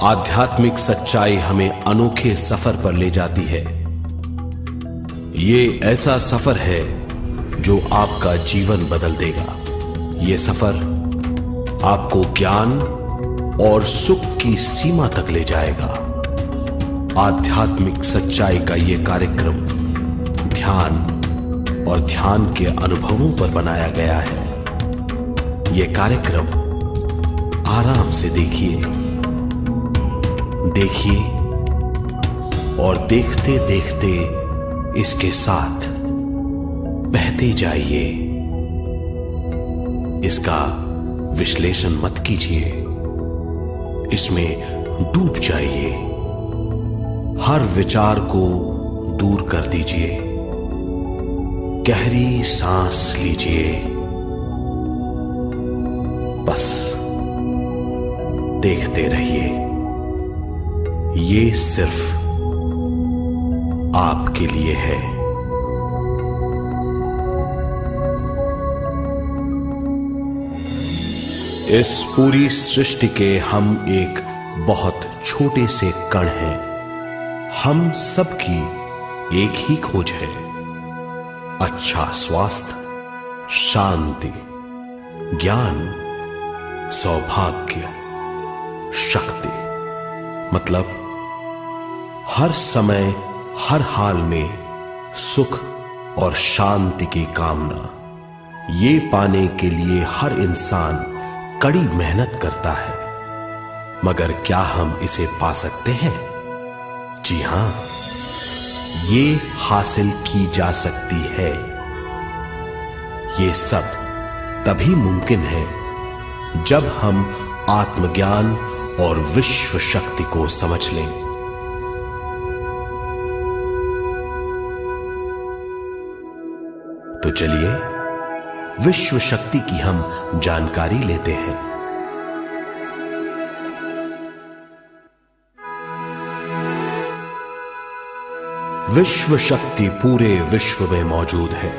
आध्यात्मिक सच्चाई हमें अनोखे सफर पर ले जाती है। ये ऐसा सफर है जो आपका जीवन बदल देगा। ये सफर आपको ज्ञान और सुख की सीमा तक ले जाएगा। आध्यात्मिक सच्चाई का ये कार्यक्रम ध्यान और ध्यान के अनुभवों पर बनाया गया है। ये कार्यक्रम आराम से देखिए और देखते देखते इसके साथ बहते जाइए। इसका विश्लेषण मत कीजिए, इसमें डूब जाइए। हर विचार को दूर कर दीजिए। गहरी सांस लीजिए। बस देखते रहिए। ये सिर्फ आपके लिए है। इस पूरी सृष्टि के हम एक बहुत छोटे से कण हैं। हम सबकी एक ही खोज है, अच्छा स्वास्थ्य, शांति, ज्ञान, सौभाग्य, शक्ति। मतलब हर समय हर हाल में सुख और शांति की कामना। ये पाने के लिए हर इंसान कड़ी मेहनत करता है, मगर क्या हम इसे पा सकते हैं? जी हां, ये हासिल की जा सकती है। ये सब तभी मुमकिन है जब हम आत्मज्ञान और विश्व शक्ति को समझ लें। तो चलिए विश्व शक्ति की हम जानकारी लेते हैं। विश्व शक्ति पूरे विश्व में मौजूद है।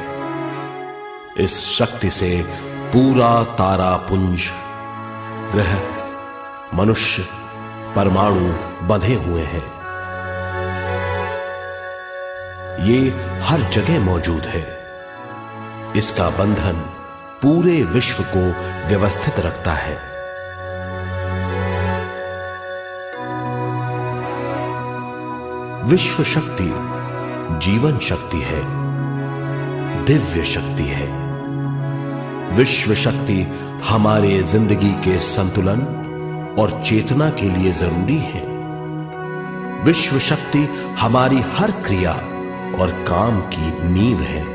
इस शक्ति से पूरा तारापुंज, ग्रह, मनुष्य, परमाणु बंधे हुए हैं। ये हर जगह मौजूद है। इसका बंधन पूरे विश्व को व्यवस्थित रखता है। विश्व शक्ति जीवन शक्ति है, दिव्य शक्ति है। विश्व शक्ति हमारे जिंदगी के संतुलन और चेतना के लिए जरूरी है। विश्व शक्ति हमारी हर क्रिया और काम की नींव है।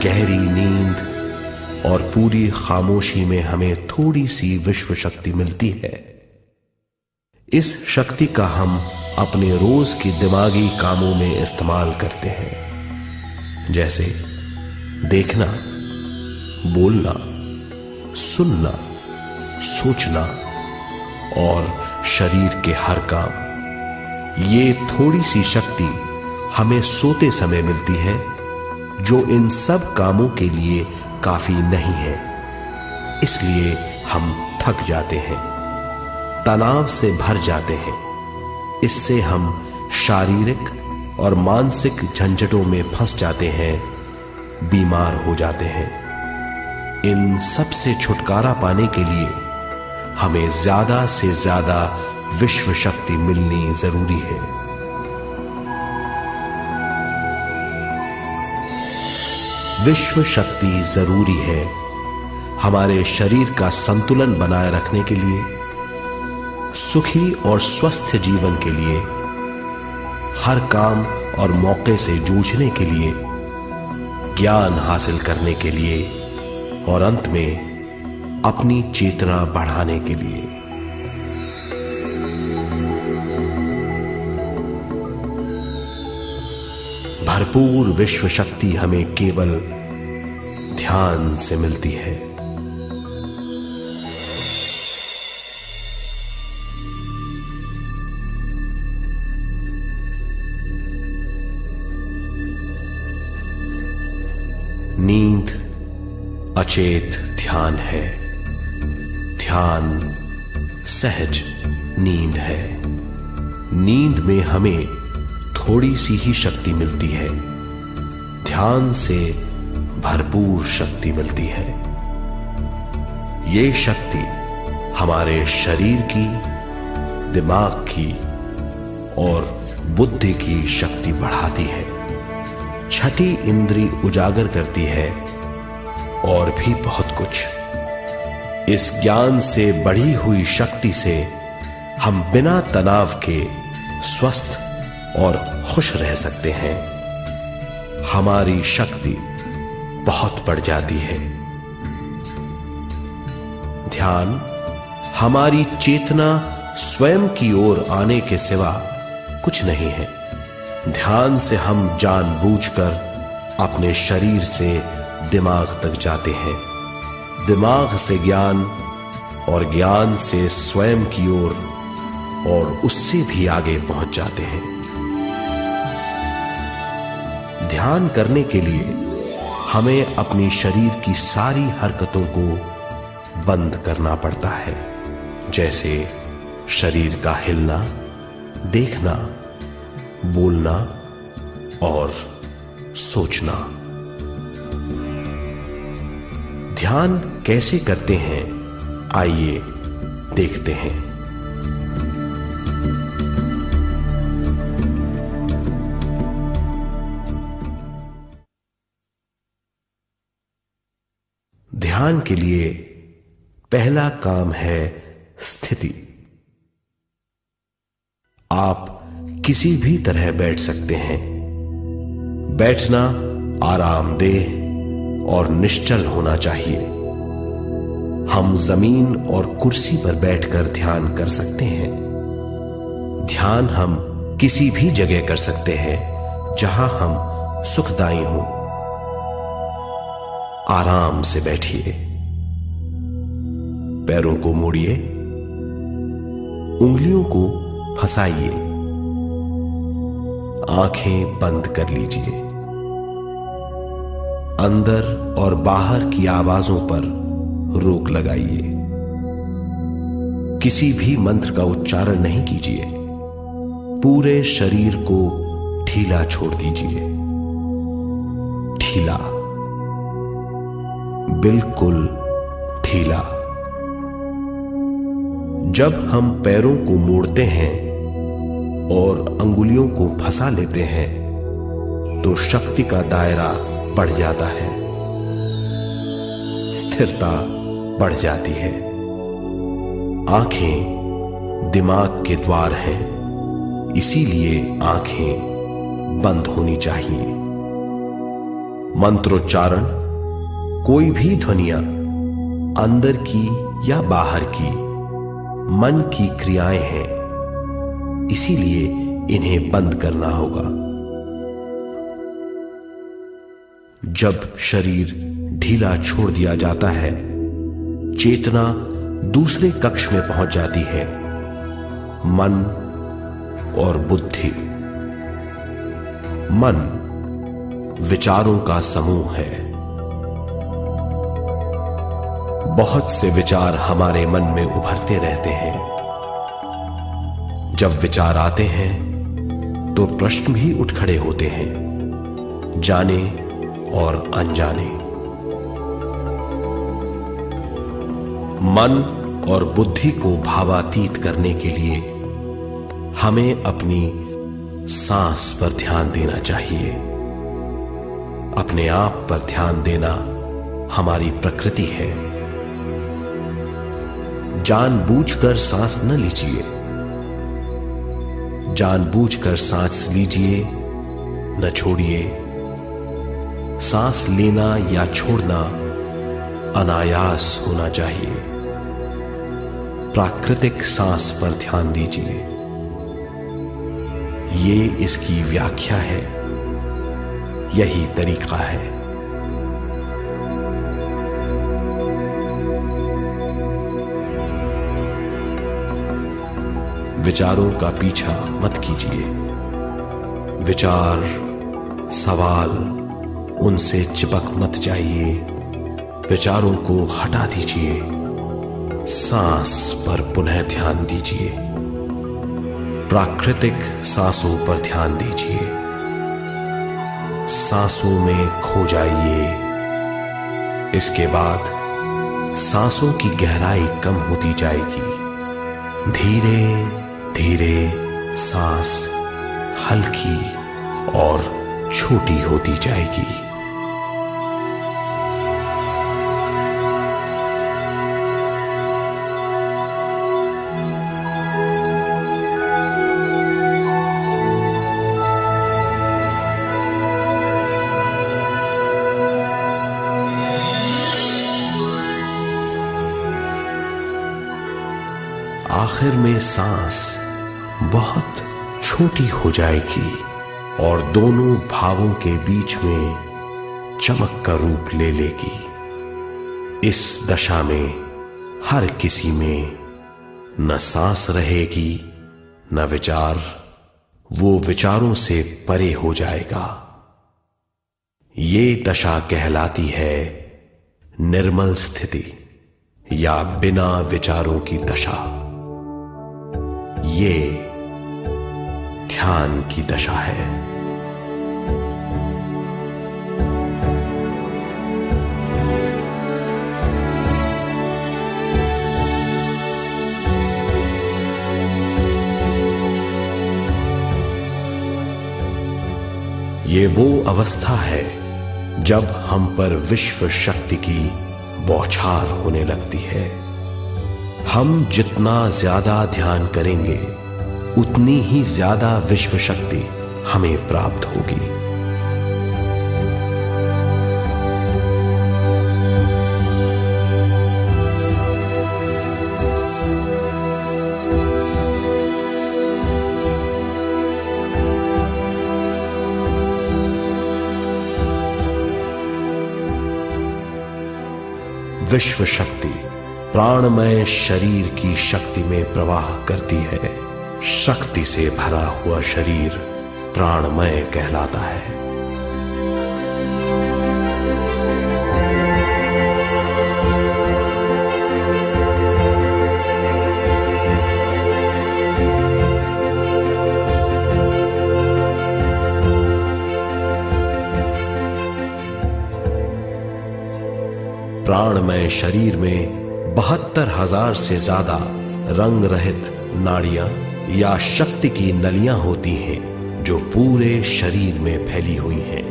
गहरी नींद और पूरी खामोशी में हमें थोड़ी सी विश्व शक्ति मिलती है। इस शक्ति का हम अपने रोज के दिमागी कामों में इस्तेमाल करते हैं, जैसे देखना, बोलना, सुनना, सोचना और शरीर के हर काम। ये थोड़ी सी शक्ति हमें सोते समय मिलती है, जो इन सब कामों के लिए काफी नहीं है। इसलिए हम थक जाते हैं, तनाव से भर जाते हैं। इससे हम शारीरिक और मानसिक झंझटों में फंस जाते हैं, बीमार हो जाते हैं। इन सब से छुटकारा पाने के लिए हमें ज्यादा से ज्यादा विश्व शक्ति मिलनी जरूरी है। विश्व शक्ति जरूरी है हमारे शरीर का संतुलन बनाए रखने के लिए, सुखी और स्वस्थ जीवन के लिए, हर काम और मौके से जूझने के लिए, ज्ञान हासिल करने के लिए और अंत में अपनी चेतना बढ़ाने के लिए। भरपूर विश्व शक्ति हमें केवल ध्यान से मिलती है। नींद अचेत ध्यान है, ध्यान सहज नींद है। नींद में हमें थोड़ी सी ही शक्ति मिलती है, ध्यान से भरपूर शक्ति मिलती है। ये शक्ति हमारे शरीर की, दिमाग की और बुद्धि की शक्ति बढ़ाती है, छठी इंद्री उजागर करती है और भी बहुत कुछ। इस ज्ञान से बढ़ी हुई शक्ति से हम बिना तनाव के स्वस्थ और खुश रह सकते हैं। हमारी शक्ति बहुत बढ़ जाती है। ध्यान हमारी चेतना स्वयं की ओर आने के सिवा कुछ नहीं है। ध्यान से हम जानबूझकर अपने शरीर से दिमाग तक जाते हैं, दिमाग से ज्ञान और ज्ञान से स्वयं की ओर और उससे भी आगे पहुंच जाते हैं। ध्यान करने के लिए हमें अपनी शरीर की सारी हरकतों को बंद करना पड़ता है, जैसे शरीर का हिलना, देखना, बोलना और सोचना। ध्यान कैसे करते हैं, आइए देखते हैं। ध्यान के लिए पहला काम है स्थिति। आप किसी भी तरह बैठ सकते हैं। बैठना आरामदेह और निश्चल होना चाहिए। हम जमीन और कुर्सी पर बैठकर ध्यान कर सकते हैं। ध्यान हम किसी भी जगह कर सकते हैं जहां हम सुखदायी हों। आराम से बैठिए, पैरों को मोड़िए, उंगलियों को फंसाइए, आंखें बंद कर लीजिए। अंदर और बाहर की आवाजों पर रोक लगाइए। किसी भी मंत्र का उच्चारण नहीं कीजिए। पूरे शरीर को ढीला छोड़ दीजिए। ढीला, बिल्कुल ढीला। जब हम पैरों को मोड़ते हैं और अंगुलियों को फंसा लेते हैं तो शक्ति का दायरा बढ़ जाता है, स्थिरता बढ़ जाती है। आंखें दिमाग के द्वार हैं, इसीलिए आंखें बंद होनी चाहिए। मंत्रोच्चारण, कोई भी ध्वनियां अंदर की या बाहर की मन की क्रियाएं हैं, इसीलिए इन्हें बंद करना होगा। जब शरीर ढीला छोड़ दिया जाता है, चेतना दूसरे कक्ष में पहुंच जाती है। मन और बुद्धि। मन विचारों का समूह है। बहुत से विचार हमारे मन में उभरते रहते हैं। जब विचार आते हैं तो प्रश्न भी उठ खड़े होते हैं, जाने और अनजाने। मन और बुद्धि को भावातीत करने के लिए हमें अपनी सांस पर ध्यान देना चाहिए। अपने आप पर ध्यान देना हमारी प्रकृति है। जानबूझकर सांस न लीजिए। जानबूझकर सांस लीजिए, न छोड़िए। सांस लेना या छोड़ना अनायास होना चाहिए। प्राकृतिक सांस पर ध्यान दीजिए। ये इसकी व्याख्या है, यही तरीका है। विचारों का पीछा मत कीजिए। विचार, सवाल उनसे चिपक मत जाइए, विचारों को हटा दीजिए, सांस पर पुनः ध्यान दीजिए, प्राकृतिक सांसों पर ध्यान दीजिए, सांसों में खो जाइए। इसके बाद सांसों की गहराई कम होती जाएगी। धीरे धीरे सांस हल्की और छोटी होती जाएगी। आखिर में सांस बहुत छोटी हो जाएगी और दोनों भावों के बीच में चमक का रूप ले लेगी। इस दशा में हर किसी में न सांस रहेगी न विचार, वो विचारों से परे हो जाएगा। ये दशा कहलाती है निर्मल स्थिति या बिना विचारों की दशा। ये ध्यान की दशा है। ये वो अवस्था है जब हम पर विश्व शक्ति की बौछार होने लगती है। हम जितना ज्यादा ध्यान करेंगे उतनी ही ज्यादा विश्व शक्ति हमें प्राप्त होगी। विश्व शक्ति प्राणमय शरीर की शक्ति में प्रवाह करती है। शक्ति से भरा हुआ शरीर प्राणमय कहलाता है। प्राणमय शरीर में 72,000 से ज्यादा रंग रहित नाड़ियां या शक्ति की नलियां होती हैं जो पूरे शरीर में फैली हुई हैं।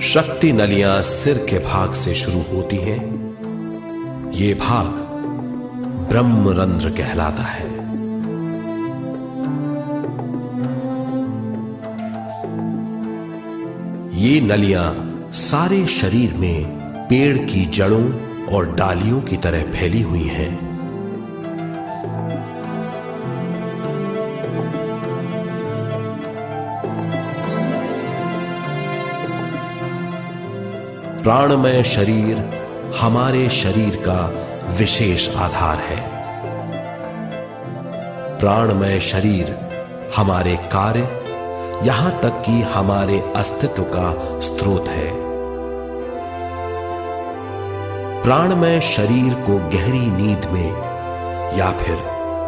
शक्ति नलियां सिर के भाग से शुरू होती हैं। ये भाग ब्रह्मरंध्र कहलाता है। ये नलियां सारे शरीर में पेड़ की जड़ों और डालियों की तरह फैली हुई हैं। प्राणमय शरीर हमारे शरीर का विशेष आधार है। प्राणमय शरीर हमारे कार्य, यहां तक कि हमारे अस्तित्व का स्रोत है। प्राणमय शरीर को गहरी नींद में या फिर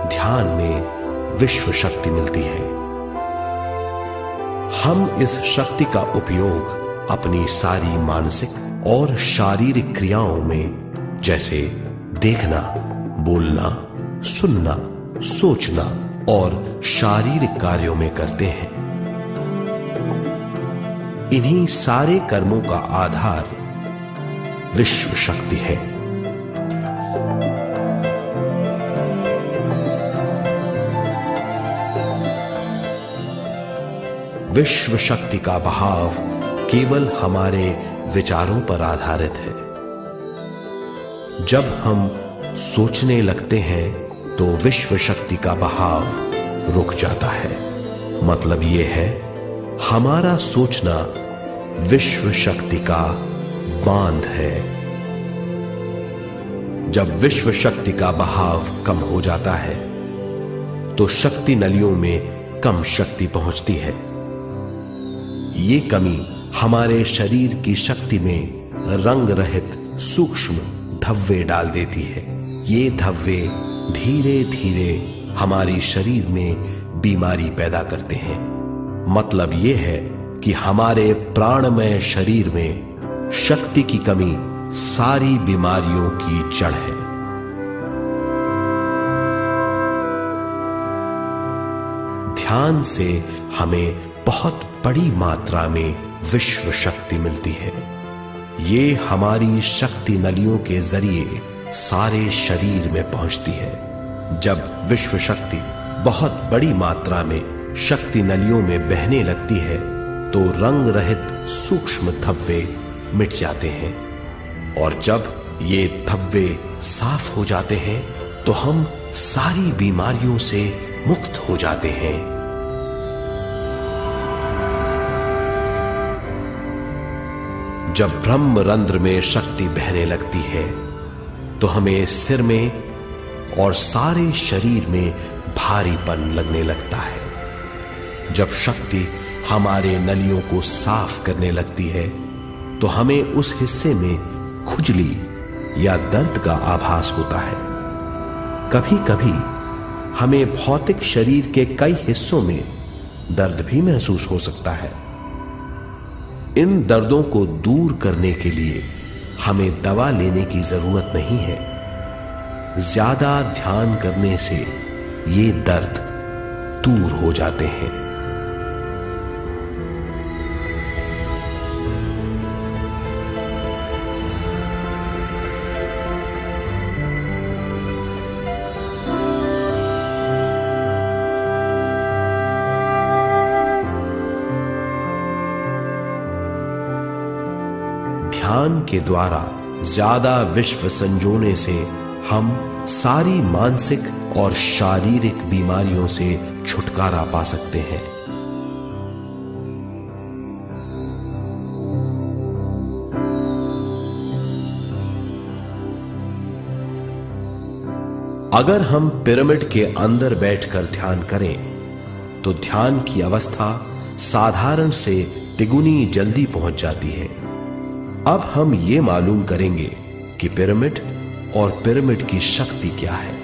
ध्यान में विश्व शक्ति मिलती है। हम इस शक्ति का उपयोग अपनी सारी मानसिक और शारीरिक क्रियाओं में, जैसे देखना, बोलना, सुनना, सोचना और शारीरिक कार्यों में करते हैं। इन्हीं सारे कर्मों का आधार विश्व शक्ति है। विश्व शक्ति का बहाव केवल हमारे विचारों पर आधारित है। जब हम सोचने लगते हैं तो विश्व शक्ति का बहाव रुक जाता है। मतलब यह है, हमारा सोचना विश्व शक्ति का बांध है। जब विश्व शक्ति का बहाव कम हो जाता है तो शक्ति नलियों में कम शक्ति पहुंचती है। ये कमी हमारे शरीर की शक्ति में रंग रहित सूक्ष्म धब्बे डाल देती है। ये धब्बे धीरे धीरे हमारी शरीर में बीमारी पैदा करते हैं। मतलब यह है कि हमारे प्राणमय शरीर में शक्ति की कमी सारी बीमारियों की जड़ है। ध्यान से हमें बहुत बड़ी मात्रा में विश्व शक्ति मिलती है। ये हमारी शक्ति नलियों के जरिए सारे शरीर में पहुंचती है। जब विश्व शक्ति बहुत बड़ी मात्रा में शक्ति नलियों में बहने लगती है तो रंग रहित सूक्ष्म धब्बे मिट जाते हैं, और जब ये धब्बे साफ हो जाते हैं तो हम सारी बीमारियों से मुक्त हो जाते हैं। जब ब्रह्म रंध्र में शक्ति बहने लगती है तो हमें सिर में और सारे शरीर में भारीपन लगने लगता है। जब शक्ति हमारे नलियों को साफ करने लगती है तो हमें उस हिस्से में खुजली या दर्द का आभास होता है। कभी कभी हमें भौतिक शरीर के कई हिस्सों में दर्द भी महसूस हो सकता है। इन दर्दों को दूर करने के लिए हमें दवा लेने की जरूरत नहीं है। ज्यादा ध्यान करने से ये दर्द दूर हो जाते हैं। ध्यान के द्वारा ज्यादा विश्व संजोने से हम सारी मानसिक और शारीरिक बीमारियों से छुटकारा पा सकते हैं। अगर हम पिरामिड के अंदर बैठकर ध्यान करें तो ध्यान की अवस्था साधारण से तिगुनी जल्दी पहुंच जाती है। अब हम ये मालूम करेंगे कि पिरामिड और पिरामिड की शक्ति क्या है।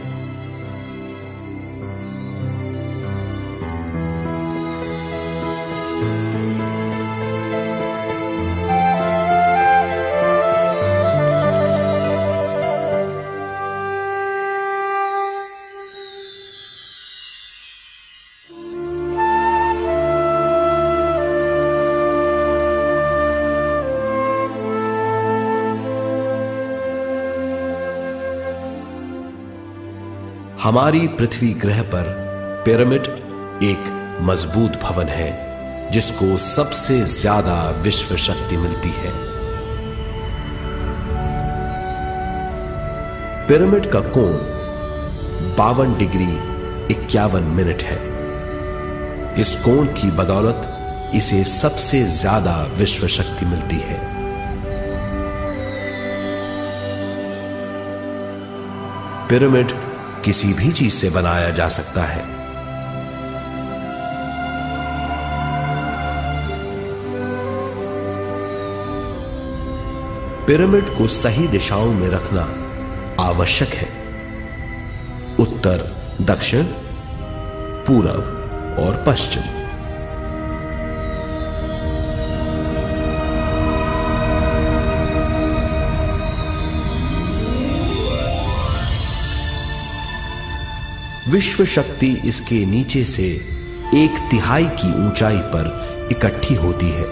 हमारी पृथ्वी ग्रह पर पिरामिड एक मजबूत भवन है जिसको सबसे ज्यादा विश्व शक्ति मिलती है। पिरामिड का कोण 52 डिग्री 51 मिनट है। इस कोण की बदौलत इसे सबसे ज्यादा विश्व शक्ति मिलती है। पिरामिड किसी भी चीज से बनाया जा सकता है। पिरामिड को सही दिशाओं में रखना आवश्यक है। उत्तर, दक्षिण, पूरब और पश्चिम। विश्व शक्ति इसके नीचे से 1/3 की ऊंचाई पर इकट्ठी होती है।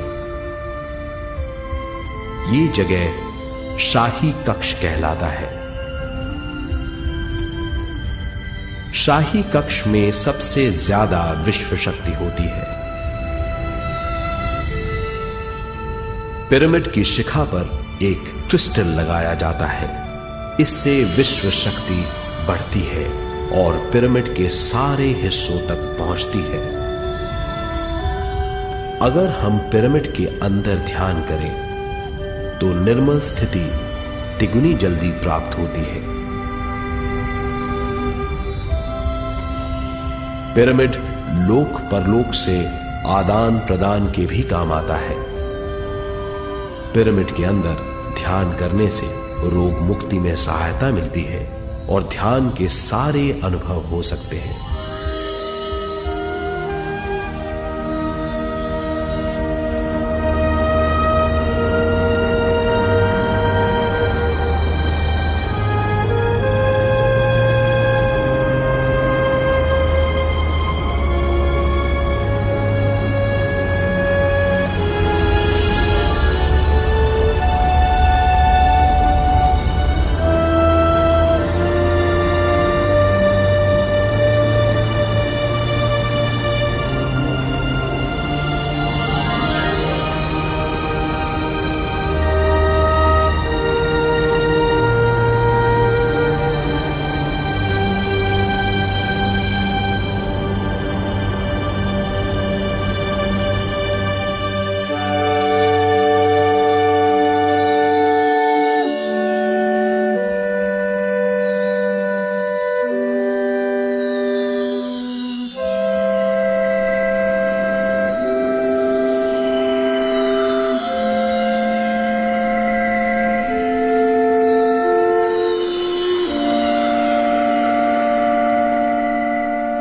ये जगह शाही कक्ष कहलाता है। शाही कक्ष में सबसे ज्यादा विश्व शक्ति होती है। पिरामिड की शिखा पर एक क्रिस्टल लगाया जाता है। इससे विश्व शक्ति बढ़ती है और पिरामिड के सारे हिस्सों तक पहुंचती है। अगर हम पिरामिड के अंदर ध्यान करें तो निर्मल स्थिति तिगुनी जल्दी प्राप्त होती है। पिरामिड लोक परलोक से आदान प्रदान के भी काम आता है। पिरामिड के अंदर ध्यान करने से रोग मुक्ति में सहायता मिलती है और ध्यान के सारे अनुभव हो सकते हैं।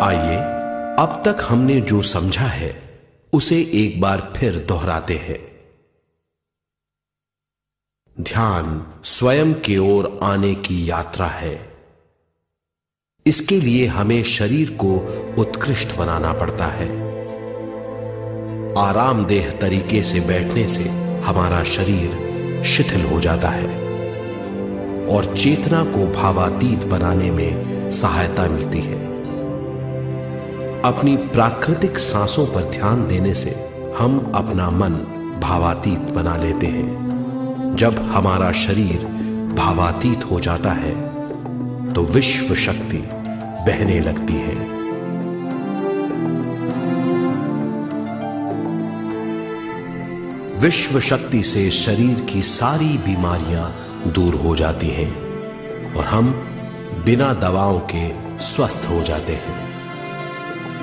आइए अब तक हमने जो समझा है उसे एक बार फिर दोहराते हैं। ध्यान स्वयं की ओर आने की यात्रा है। इसके लिए हमें शरीर को उत्कृष्ट बनाना पड़ता है। आरामदेह तरीके से बैठने से हमारा शरीर शिथिल हो जाता है और चेतना को भावातीत बनाने में सहायता मिलती है। अपनी प्राकृतिक सांसों पर ध्यान देने से हम अपना मन भावातीत बना लेते हैं। जब हमारा शरीर भावातीत हो जाता है तो विश्व शक्ति बहने लगती है। विश्व शक्ति से शरीर की सारी बीमारियां दूर हो जाती हैं और हम बिना दवाओं के स्वस्थ हो जाते हैं।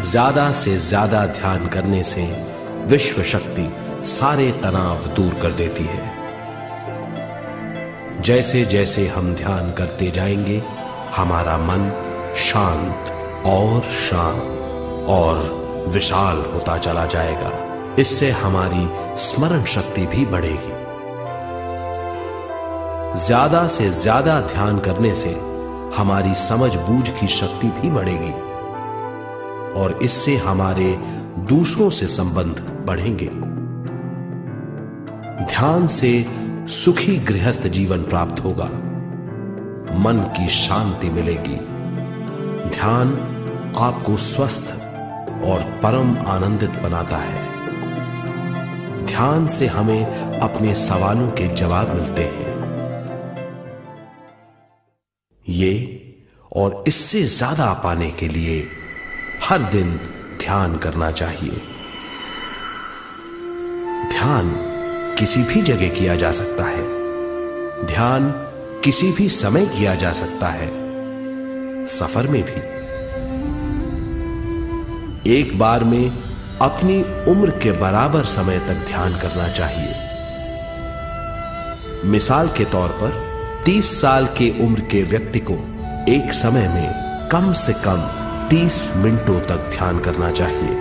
ज्यादा से ज्यादा ध्यान करने से विश्व शक्ति सारे तनाव दूर कर देती है। जैसे जैसे हम ध्यान करते जाएंगे हमारा मन शांत और विशाल होता चला जाएगा। इससे हमारी स्मरण शक्ति भी बढ़ेगी। ज्यादा से ज्यादा ध्यान करने से हमारी समझ बूझ की शक्ति भी बढ़ेगी और इससे हमारे दूसरों से संबंध बढ़ेंगे। ध्यान से सुखी गृहस्थ जीवन प्राप्त होगा, मन की शांति मिलेगी। ध्यान आपको स्वस्थ और परम आनंदित बनाता है। ध्यान से हमें अपने सवालों के जवाब मिलते हैं। ये और इससे ज्यादा पाने के लिए हर दिन ध्यान करना चाहिए। ध्यान किसी भी जगह किया जा सकता है। ध्यान किसी भी समय किया जा सकता है, सफर में भी। एक बार में अपनी उम्र के बराबर समय तक ध्यान करना चाहिए। मिसाल के तौर पर 30 साल के उम्र के व्यक्ति को एक समय में कम से कम 30 मिनटों तक ध्यान करना चाहिए।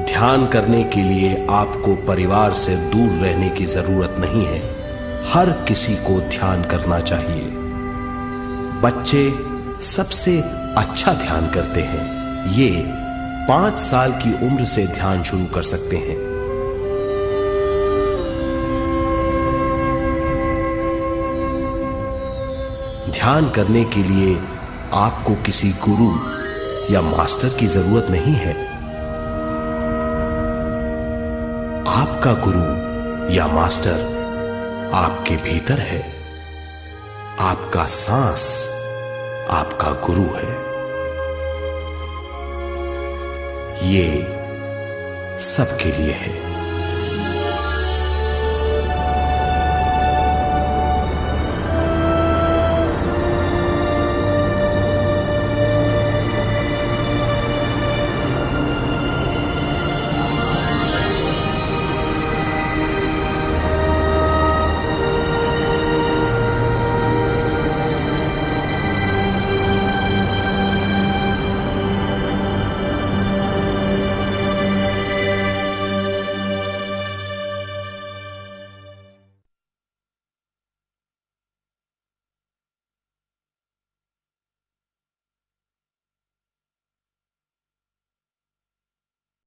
ध्यान करने के लिए आपको परिवार से दूर रहने की जरूरत नहीं है। हर किसी को ध्यान करना चाहिए। बच्चे सबसे अच्छा ध्यान करते हैं। ये 5 साल की उम्र से ध्यान शुरू कर सकते हैं। ध्यान करने के लिए आपको किसी गुरु या मास्टर की जरूरत नहीं है। आपका गुरु या मास्टर आपके भीतर है। आपका सांस आपका गुरु है। ये सबके लिए है।